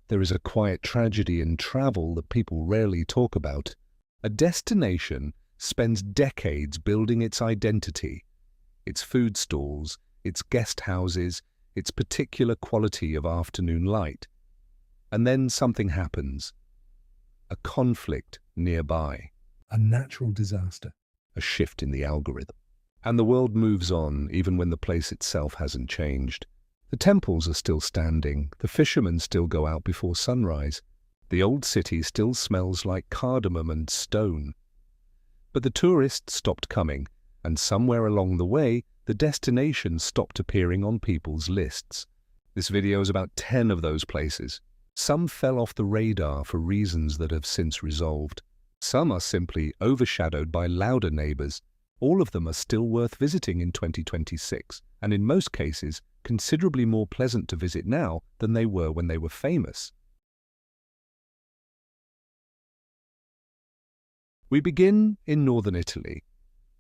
there is a quiet tragedy in travel that people rarely talk about. A destination spends decades building its identity, its food stalls, its guest houses, its particular quality of afternoon light. And then something happens. A conflict nearby. A natural disaster. A shift in the algorithm. And the world moves on even when the place itself hasn't changed. The temples are still standing, the fishermen still go out before sunrise, the old city still smells like cardamom and stone. But the tourists stopped coming, and somewhere along the way, the destination stopped appearing on people's lists. This video is about 10 of those places. Some fell off the radar for reasons that have since resolved. Some are simply overshadowed by louder neighbors. All of them are still worth visiting in 2026, and in most cases, considerably more pleasant to visit now than they were when they were famous. We begin in northern Italy,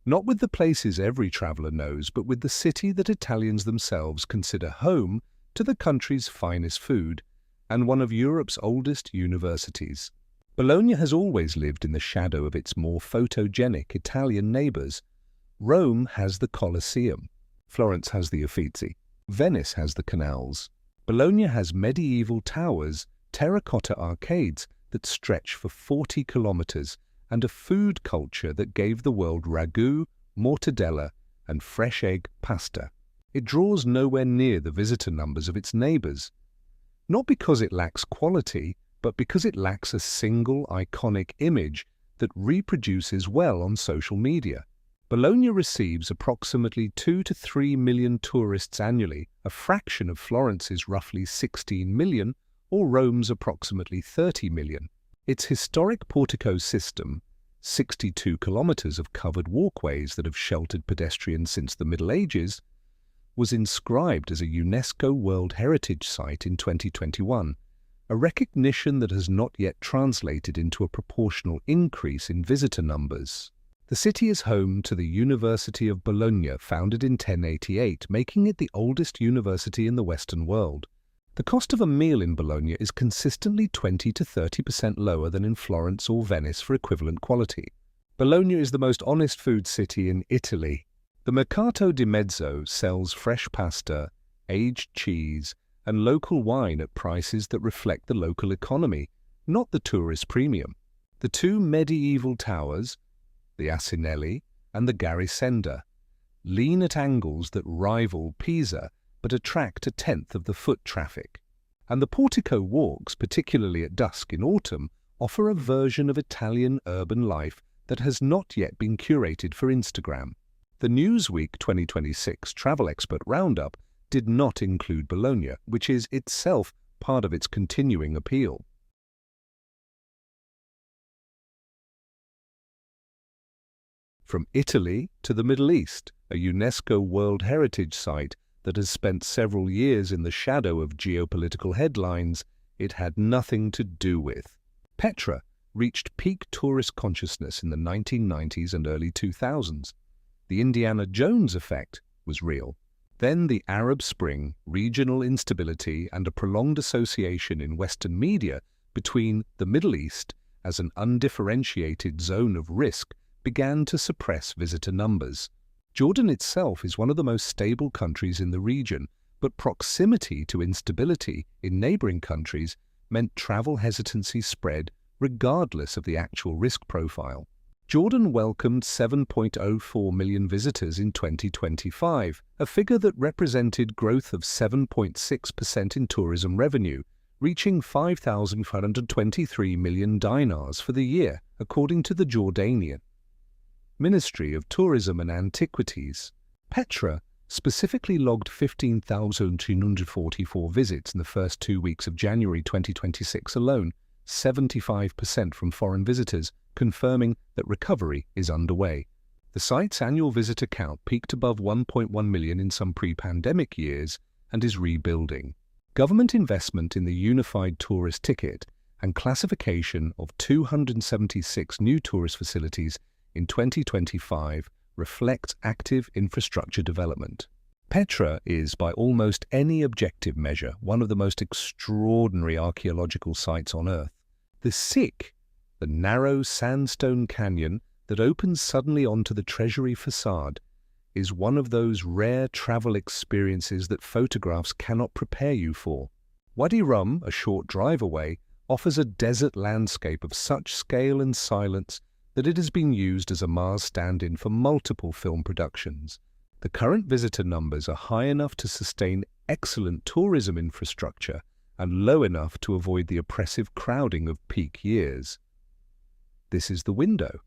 not with the places every traveller knows, but with the city that Italians themselves consider home to the country's finest food and one of Europe's oldest universities. Bologna has always lived in the shadow of its more photogenic Italian neighbours. Rome has the Colosseum. Florence has the Uffizi. Venice has the canals. Bologna has medieval towers, terracotta arcades that stretch for 40 kilometres, and a food culture that gave the world ragu, mortadella, and fresh egg pasta. It draws nowhere near the visitor numbers of its neighbours. Not because it lacks quality, but because it lacks a single iconic image that reproduces well on social media. Bologna receives approximately 2 to 3 million tourists annually, a fraction of Florence's roughly 16 million or Rome's approximately 30 million. Its historic Porticoes system, 62 kilometres of covered walkways that have sheltered pedestrians since the Middle Ages, was inscribed as a UNESCO World Heritage Site in 2021, a recognition that has not yet translated into a proportional increase in visitor numbers. The city is home to the University of Bologna, founded in 1088, making it the oldest university in the Western world. The cost of a meal in Bologna is consistently 20 to 30% lower than in Florence or Venice for equivalent quality. Bologna is the most honest food city in Italy. The Mercato di Mezzo sells fresh pasta, aged cheese, and local wine at prices that reflect the local economy, not the tourist premium. The two medieval towers, the Asinelli and the Garisenda, lean at angles that rival Pisa but attract a tenth of the foot traffic. And the Portico walks, particularly at dusk in autumn, offer a version of Italian urban life that has not yet been curated for Instagram. The Newsweek 2026 Travel Expert Roundup did not include Bologna, which is itself part of its continuing appeal. From Italy to the Middle East, a UNESCO World Heritage Site that has spent several years in the shadow of geopolitical headlines it had nothing to do with. Petra reached peak tourist consciousness in the 1990s and early 2000s. The Indiana Jones effect was real. Then the Arab Spring, regional instability, and a prolonged association in Western media between the Middle East as an undifferentiated zone of risk began to suppress visitor numbers. Jordan itself is one of the most stable countries in the region, but proximity to instability in neighboring countries meant travel hesitancy spread regardless of the actual risk profile. Jordan welcomed 7.04 million visitors in 2025, a figure that represented growth of 7.6% in tourism revenue, reaching 5,523 million dinars for the year, according to the Jordanian Ministry of Tourism and Antiquities. Petra specifically logged 15,244 visits in the first 2 weeks of January 2026 alone, 75% from foreign visitors, confirming that recovery is underway. The site's annual visitor count peaked above 1.1 million in some pre-pandemic years and is rebuilding. Government investment in the unified tourist ticket and classification of 276 new tourist facilities in 2025 reflects active infrastructure development. Petra is, by almost any objective measure, one of the most extraordinary archaeological sites on Earth. The Sik, the narrow sandstone canyon that opens suddenly onto the treasury facade, is one of those rare travel experiences that photographs cannot prepare you for. Wadi Rum, a short drive away, offers a desert landscape of such scale and silence that it has been used as a Mars stand-in for multiple film productions. The current visitor numbers are high enough to sustain excellent tourism infrastructure and low enough to avoid the oppressive crowding of peak years. This is the window.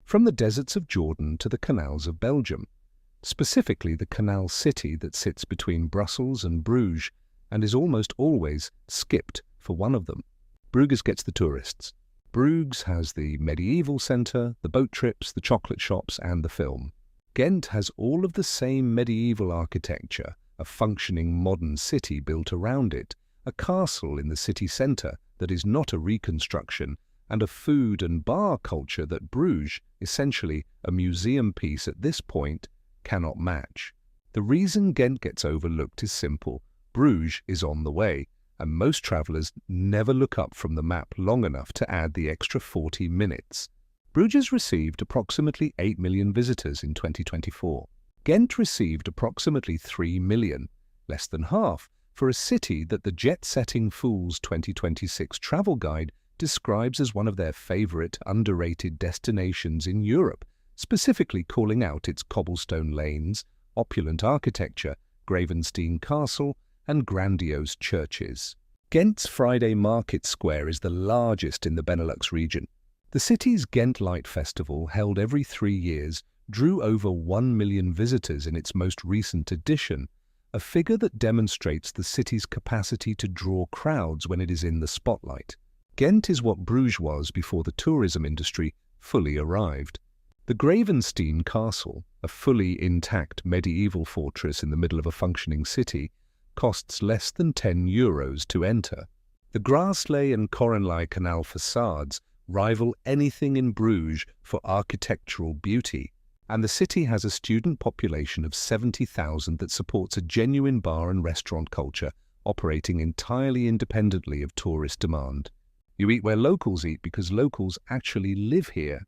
From the deserts of Jordan to the canals of Belgium, specifically the canal city that sits between Brussels and Bruges and is almost always skipped for one of them. Bruges gets the tourists. Bruges has the medieval centre, the boat trips, the chocolate shops and the film. Ghent has all of the same medieval architecture, a functioning modern city built around it, a castle in the city centre that is not a reconstruction, and a food and bar culture that Bruges, essentially a museum piece at this point, cannot match. The reason Ghent gets overlooked is simple. Bruges is on the way, and most travellers never look up from the map long enough to add the extra 40 minutes. Bruges received approximately 8 million visitors in 2024. Ghent received approximately 3 million, less than half, for a city that the Jetsetting Fools 2026 travel guide describes as one of their favourite underrated destinations in Europe, specifically calling out its cobblestone lanes, opulent architecture, Gravenstein Castle, and grandiose churches. Ghent's Friday Market Square is the largest in the Benelux region. The city's Ghent Light Festival, held every 3 years, drew over 1 million visitors in its most recent edition, a figure that demonstrates the city's capacity to draw crowds when it is in the spotlight. Ghent is what Bruges was before the tourism industry fully arrived. The Gravenstein Castle, a fully intact medieval fortress in the middle of a functioning city, costs less than €10 to enter. The Graasley and Korenlai Canal facades rival anything in Bruges for architectural beauty, and the city has a student population of 70,000 that supports a genuine bar and restaurant culture operating entirely independently of tourist demand. You eat where locals eat because locals actually live here.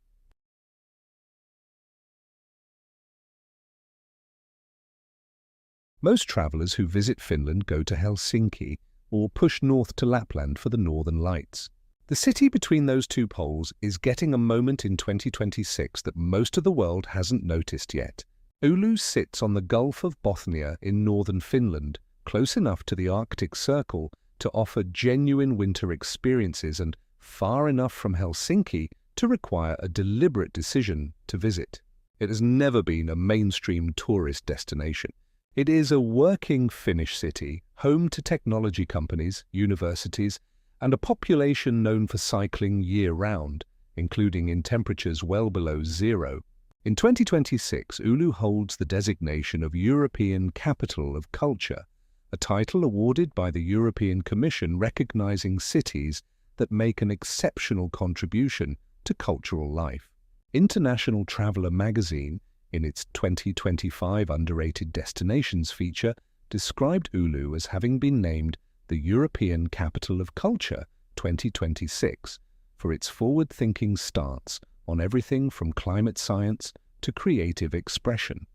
Most travellers who visit Finland go to Helsinki or push north to Lapland for the Northern Lights. The city between those two poles is getting a moment in 2026 that most of the world hasn't noticed yet. Oulu sits on the Gulf of Bothnia in northern Finland, close enough to the Arctic Circle to offer genuine winter experiences and far enough from Helsinki to require a deliberate decision to visit. It has never been a mainstream tourist destination. It is a working Finnish city, home to technology companies, universities, and a population known for cycling year-round, including in temperatures well below zero. In 2026, Oulu holds the designation of European Capital of Culture, a title awarded by the European Commission recognizing cities that make an exceptional contribution to cultural life. International Traveller magazine, in its 2025 Underrated Destinations feature, described Oulu as having been named the European Capital of Culture 2026 for its forward-thinking stance on everything from climate science to creative expression.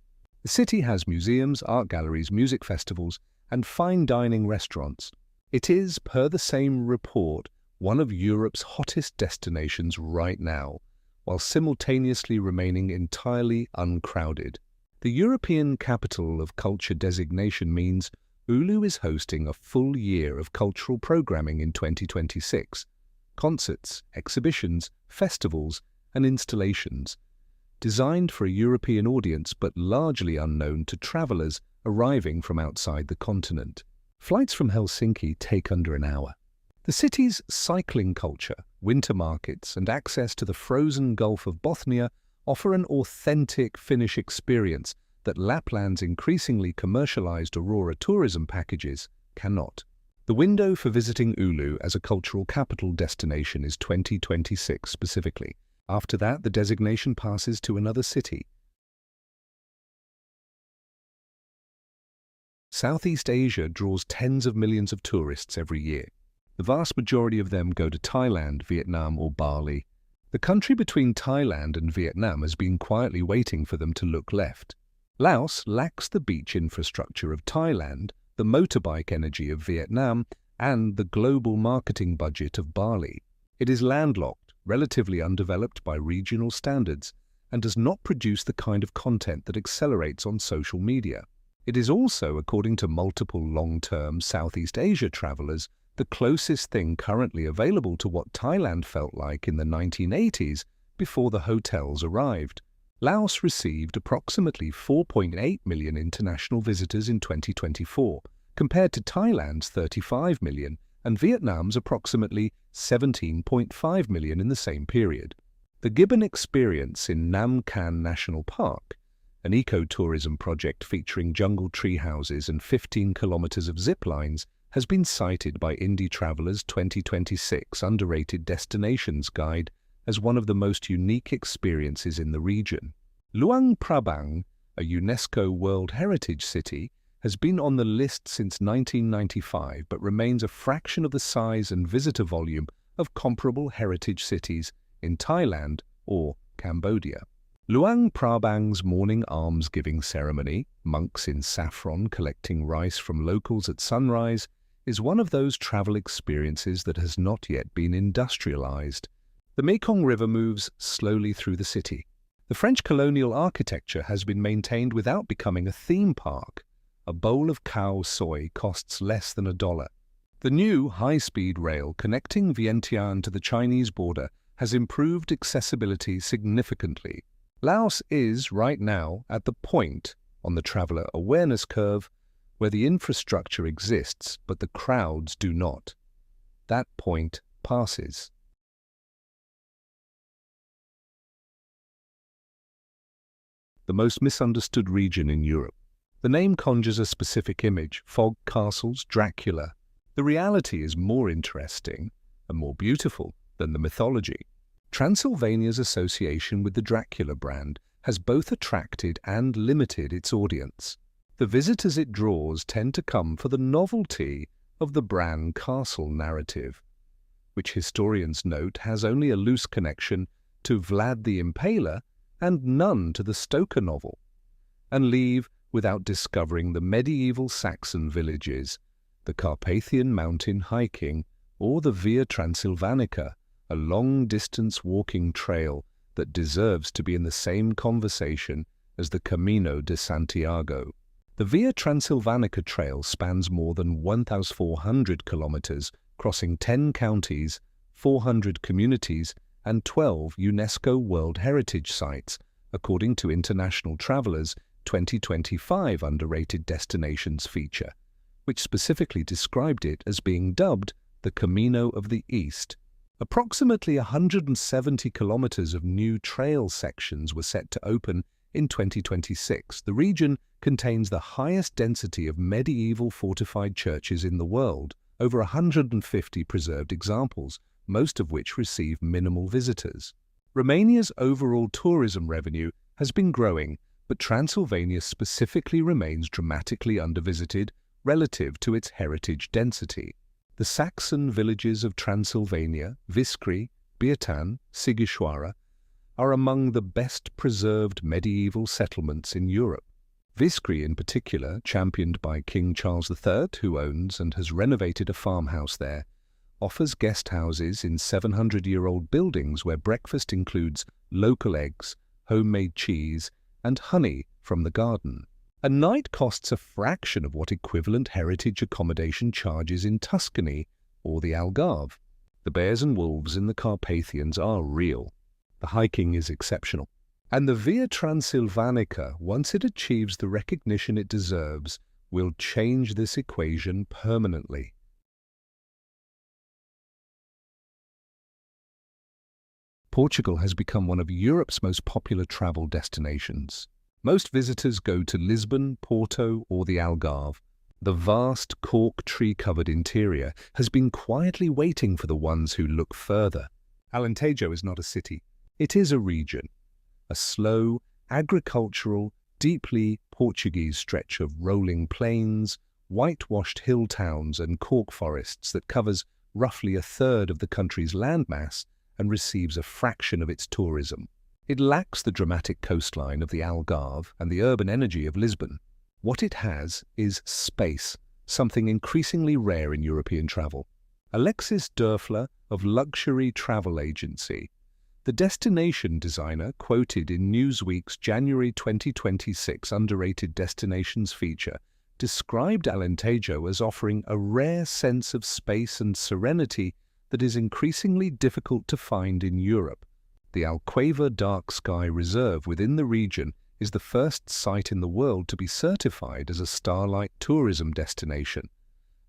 The city has museums, art galleries, music festivals, and fine dining restaurants. It is, per the same report, one of Europe's hottest destinations right now, while simultaneously remaining entirely uncrowded. The European Capital of Culture designation means Oulu is hosting a full year of cultural programming in 2026, concerts, exhibitions, festivals, and installations, designed for a European audience but largely unknown to travellers arriving from outside the continent. Flights from Helsinki take under an hour. The city's cycling culture, winter markets, and access to the frozen Gulf of Bothnia offer an authentic Finnish experience that Lapland's increasingly commercialized Aurora tourism packages cannot. The window for visiting Oulu as a cultural capital destination is 2026 specifically, After that, the designation passes to another city. Southeast Asia draws tens of millions of tourists every year. The vast majority of them go to Thailand, Vietnam, or Bali. The country between Thailand and Vietnam has been quietly waiting for them to look left. Laos lacks the beach infrastructure of Thailand, the motorbike energy of Vietnam, and the global marketing budget of Bali. It is landlocked, relatively undeveloped by regional standards, and does not produce the kind of content that accelerates on social media. It is also, according to multiple long-term Southeast Asia travelers, the closest thing currently available to what Thailand felt like in the 1980s before the hotels arrived. Laos received approximately 4.8 million international visitors in 2024, compared to Thailand's 35 million and Vietnam's approximately 17.5 million in the same period. The Gibbon Experience in Nam Can National Park, an eco-tourism project featuring jungle tree houses and 15 kilometers of zip lines, has been cited by Indie Traveler's 2026 Underrated Destinations Guide as one of the most unique experiences in the region. Luang Prabang, a UNESCO World Heritage City, has been on the list since 1995 but remains a fraction of the size and visitor volume of comparable heritage cities in Thailand or Cambodia. Luang Prabang's morning almsgiving ceremony, monks in saffron collecting rice from locals at sunrise, is one of those travel experiences that has not yet been industrialized. The Mekong River moves slowly through the city. The French colonial architecture has been maintained without becoming a theme park. A bowl of cow soy costs less than $1. The new high-speed rail connecting Vientiane to the Chinese border has improved accessibility significantly. Laos is, right now, at the point on the traveler awareness curve where the infrastructure exists but the crowds do not. That point passes. The most misunderstood region in Europe. The name conjures a specific image: fog castles, Dracula. The reality is more interesting and more beautiful than the mythology. Transylvania's association with the Dracula brand has both attracted and limited its audience. The visitors it draws tend to come for the novelty of the Bran castle narrative, which historians note has only a loose connection to Vlad the Impaler and none to the Stoker novel, and leave without discovering the medieval Saxon villages, the Carpathian mountain hiking, or the Via Transylvanica, a long-distance walking trail that deserves to be in the same conversation as the Camino de Santiago. The Via Transylvanica trail spans more than 1,400 kilometers, crossing 10 counties, 400 communities, and 12 UNESCO World Heritage Sites, according to International Travelers' 2025 Underrated Destinations feature, which specifically described it as being dubbed the Camino of the East. Approximately 170 kilometers of new trail sections were set to open in 2026. The region contains the highest density of medieval fortified churches in the world, over 150 preserved examples, most of which receive minimal visitors. Romania's overall tourism revenue has been growing, but Transylvania specifically remains dramatically undervisited relative to its heritage density. The Saxon villages of Transylvania, Viskri, Bietan, Sighișoara, are among the best preserved medieval settlements in Europe. Viskri in particular, championed by King Charles III, who owns and has renovated a farmhouse there, offers guest houses in 700-year-old buildings where breakfast includes local eggs, homemade cheese, and honey from the garden. A night costs a fraction of what equivalent heritage accommodation charges in Tuscany or the Algarve. The bears and wolves in the Carpathians are real. The hiking is exceptional. And the Via Transylvanica, once it achieves the recognition it deserves, will change this equation permanently. Portugal has become one of Europe's most popular travel destinations. Most visitors go to Lisbon, Porto, or the Algarve. The vast cork tree-covered interior has been quietly waiting for the ones who look further. Alentejo is not a city. It is a region, a slow, agricultural, deeply Portuguese stretch of rolling plains, whitewashed hill towns and cork forests that covers roughly a third of the country's landmass and receives a fraction of its tourism. It lacks the dramatic coastline of the Algarve and the urban energy of Lisbon. What it has is space, something increasingly rare in European travel. Alexis Dörfler of Luxury Travel Agency, the destination designer quoted in Newsweek's January 2026 Underrated Destinations feature, described Alentejo as offering a rare sense of space and serenity that is increasingly difficult to find in Europe. The Alqueva Dark Sky Reserve within the region is the first site in the world to be certified as a Starlight tourism destination,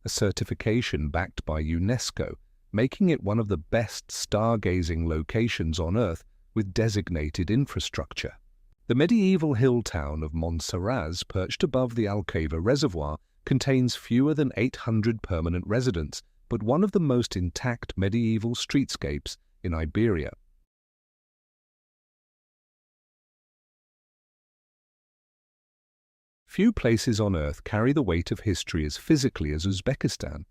a certification backed by UNESCO, making it one of the best stargazing locations on Earth with designated infrastructure. The medieval hill town of Montserrat, perched above the Alqueva Reservoir, contains fewer than 800 permanent residents, but one of the most intact medieval streetscapes in Iberia. Few places on Earth carry the weight of history as physically as Uzbekistan,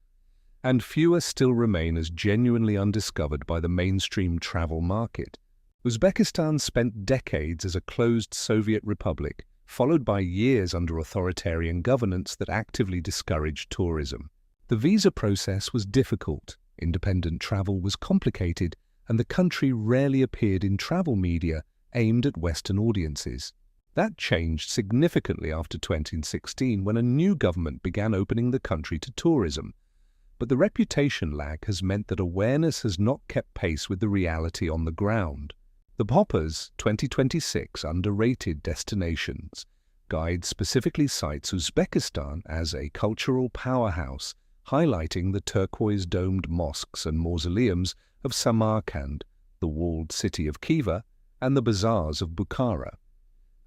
and fewer still remain as genuinely undiscovered by the mainstream travel market. Uzbekistan spent decades as a closed Soviet republic, followed by years under authoritarian governance that actively discouraged tourism. The visa process was difficult, independent travel was complicated, and the country rarely appeared in travel media aimed at Western audiences. That changed significantly after 2016 when a new government began opening the country to tourism. But the reputation lag has meant that awareness has not kept pace with the reality on the ground. The Bhoppers 2026 Underrated Destinations guide specifically cites Uzbekistan as a cultural powerhouse, highlighting the turquoise-domed mosques and mausoleums of Samarkand, the walled city of Khiva, and the bazaars of Bukhara,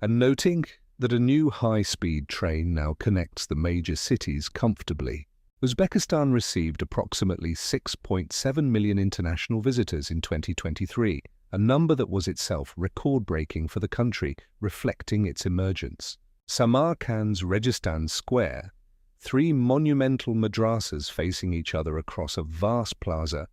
and noting that a new high-speed train now connects the major cities comfortably. Uzbekistan received approximately 6.7 million international visitors in 2023, a number that was itself record-breaking for the country, reflecting its emergence. Samarkand's Registan Square, 3 monumental madrasas facing each other across a vast plaza,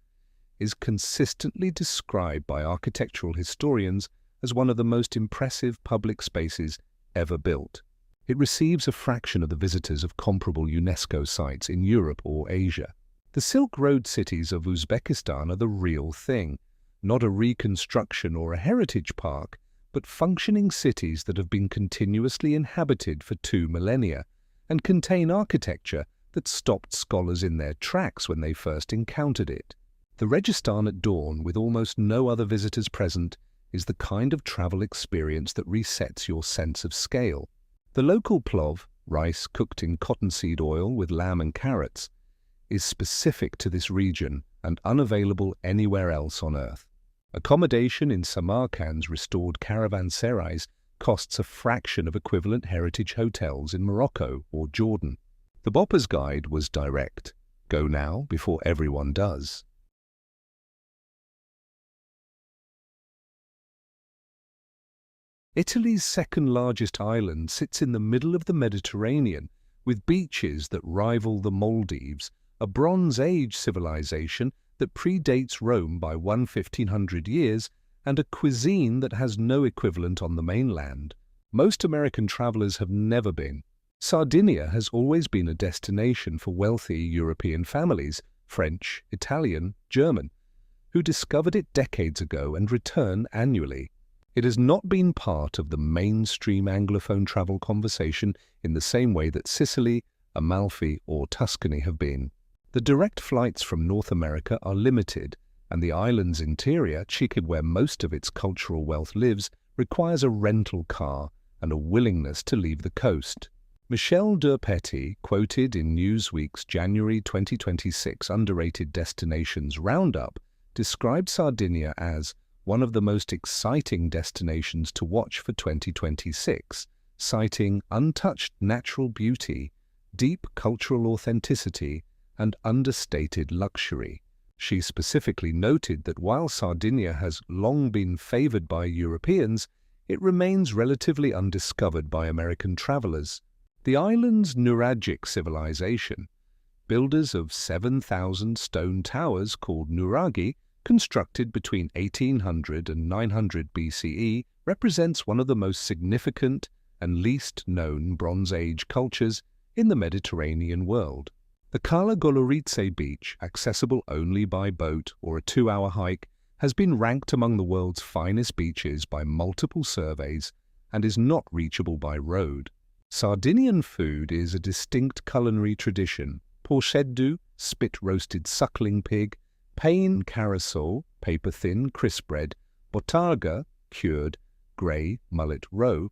is consistently described by architectural historians as one of the most impressive public spaces ever built. It receives a fraction of the visitors of comparable UNESCO sites in Europe or Asia. The Silk Road cities of Uzbekistan are the real thing, not a reconstruction or a heritage park, but functioning cities that have been continuously inhabited for 2 millennia and contain architecture that stopped scholars in their tracks when they first encountered it. The Registan at dawn, with almost no other visitors present, is the kind of travel experience that resets your sense of scale. The local plov, rice cooked in cottonseed oil with lamb and carrots, is specific to this region and unavailable anywhere else on Earth. Accommodation in Samarkand's restored caravanserais costs a fraction of equivalent heritage hotels in Morocco or Jordan. The Bhoppers guide was direct. Go now before everyone does. Italy's second-largest island sits in the middle of the Mediterranean, with beaches that rival the Maldives, a Bronze Age civilization that predates Rome by 1,500 years, and a cuisine that has no equivalent on the mainland. Most American travelers have never been. Sardinia has always been a destination for wealthy European families, French, Italian, German, who discovered it decades ago and return annually. It has not been part of the mainstream Anglophone travel conversation in the same way that Sicily, Amalfi, or Tuscany have been. The direct flights from North America are limited, and the island's interior, Chicad where most of its cultural wealth lives, requires a rental car and a willingness to leave the coast. Michel Durpetti, quoted in Newsweek's January 2026 Underrated Destinations Roundup, described Sardinia as one of the most exciting destinations to watch for 2026, citing untouched natural beauty, deep cultural authenticity, and understated luxury. She specifically noted that while Sardinia has long been favored by Europeans, it remains relatively undiscovered by American travelers. The island's Nuragic civilization, builders of 7,000 stone towers called nuragi, constructed between 1800 and 900 BCE, represents one of the most significant and least known Bronze Age cultures in the Mediterranean world. The Cala Golorice beach, accessible only by boat or a 2-hour hike, has been ranked among the world's finest beaches by multiple surveys and is not reachable by road. Sardinian food is a distinct culinary tradition. Porcheddu, spit-roasted suckling pig, pain carousel, paper-thin crisp bread, botarga, cured, grey mullet roe,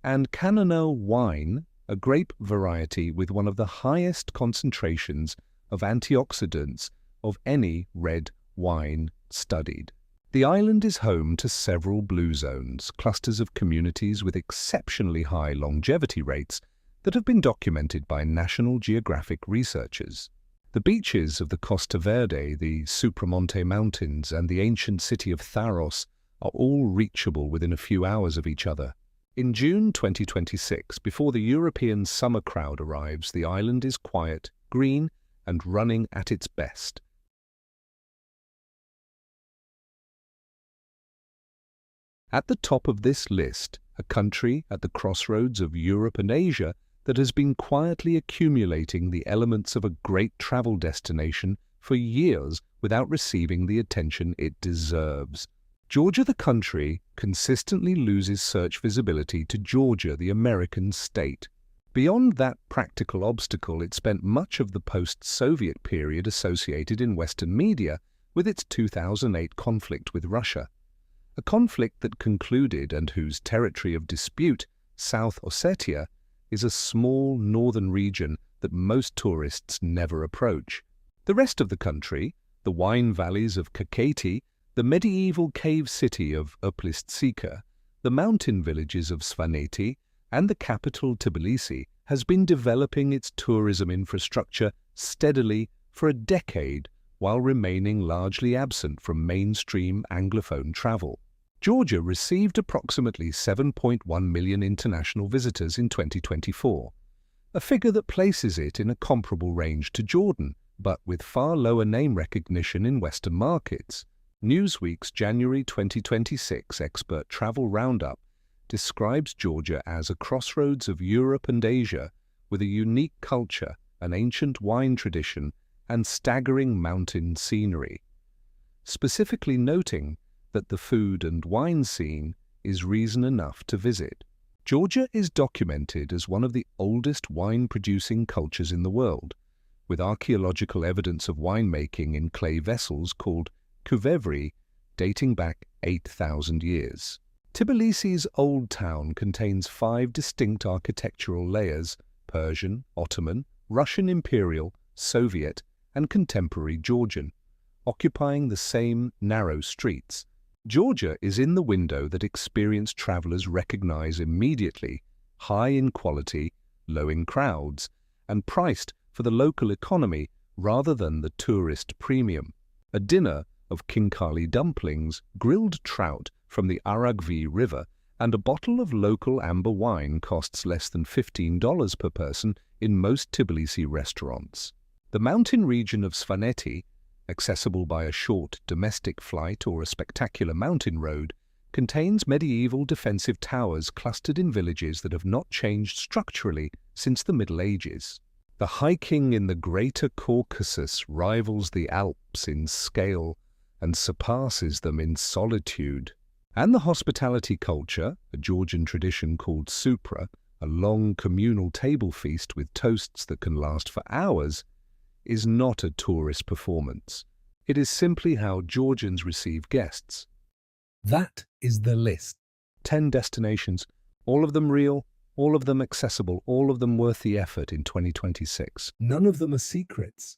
and cannonau wine, a grape variety with one of the highest concentrations of antioxidants of any red wine studied. The island is home to several blue zones, clusters of communities with exceptionally high longevity rates that have been documented by National Geographic researchers. The beaches of the Costa Verde, the Supramonte Mountains, and the ancient city of Tharos are all reachable within a few hours of each other. In June 2026, before the European summer crowd arrives, the island is quiet, green, and running at its best. At the top of this list, a country at the crossroads of Europe and Asia that has been quietly accumulating the elements of a great travel destination for years without receiving the attention it deserves. Georgia, the country, consistently loses search visibility to Georgia, the American state. Beyond that practical obstacle, it spent much of the post-Soviet period associated in Western media with its 2008 conflict with Russia. A conflict that concluded and whose territory of dispute, South Ossetia, is a small northern region that most tourists never approach. The rest of the country, the wine valleys of Kakheti, the medieval cave city of Uplistsika, the mountain villages of Svaneti, and the capital Tbilisi, has been developing its tourism infrastructure steadily for a decade while remaining largely absent from mainstream Anglophone travel. Georgia received approximately 7.1 million international visitors in 2024, a figure that places it in a comparable range to Jordan, but with far lower name recognition in Western markets. Newsweek's January 2026 Expert Travel Roundup describes Georgia as a crossroads of Europe and Asia with a unique culture, an ancient wine tradition, and staggering mountain scenery, specifically noting that the food and wine scene is reason enough to visit. Georgia is documented as one of the oldest wine-producing cultures in the world, with archaeological evidence of winemaking in clay vessels called Kuvevri dating back 8,000 years. Tbilisi's Old Town contains 5 distinct architectural layers: Persian, Ottoman, Russian Imperial, Soviet, and contemporary Georgian, occupying the same narrow streets. Georgia is in the window that experienced travelers recognize immediately, high in quality, low in crowds, and priced for the local economy rather than the tourist premium. A dinner of kinkali dumplings, grilled trout from the Aragvi River, and a bottle of local amber wine costs less than $15 per person in most Tbilisi restaurants. The mountain region of Svaneti, accessible by a short domestic flight or a spectacular mountain road, contains medieval defensive towers clustered in villages that have not changed structurally since the Middle Ages. The hiking in the Greater Caucasus rivals the Alps in scale and surpasses them in solitude. And the hospitality culture, a Georgian tradition called supra, a long communal table feast with toasts that can last for hours, is not a tourist performance. It is simply how Georgians receive guests. That is the list. 10 destinations, all of them real, all of them accessible, all of them worth the effort in 2026. None of them are secrets.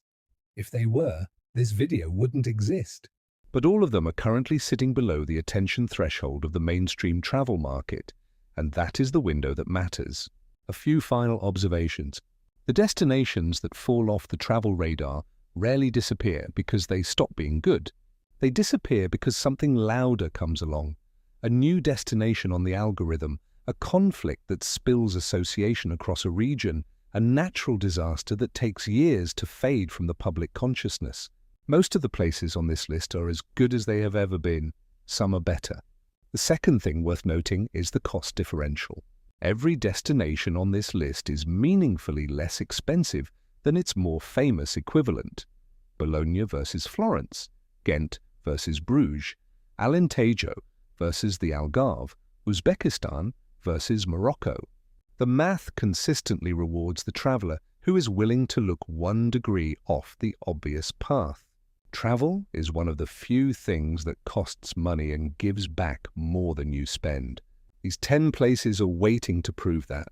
If they were, this video wouldn't exist. But all of them are currently sitting below the attention threshold of the mainstream travel market, and that is the window that matters. A few final observations. The destinations that fall off the travel radar rarely disappear because they stop being good. They disappear because something louder comes along, a new destination on the algorithm, a conflict that spills association across a region, a natural disaster that takes years to fade from the public consciousness. Most of the places on this list are as good as they have ever been. Some are better. The second thing worth noting is the cost differential. Every destination on this list is meaningfully less expensive than its more famous equivalent. Bologna versus Florence, Ghent versus Bruges, Alentejo versus the Algarve, Uzbekistan versus Morocco. The math consistently rewards the traveler who is willing to look 1 degree off the obvious path. Travel is one of the few things that costs money and gives back more than you spend. These 10 places are waiting to prove that.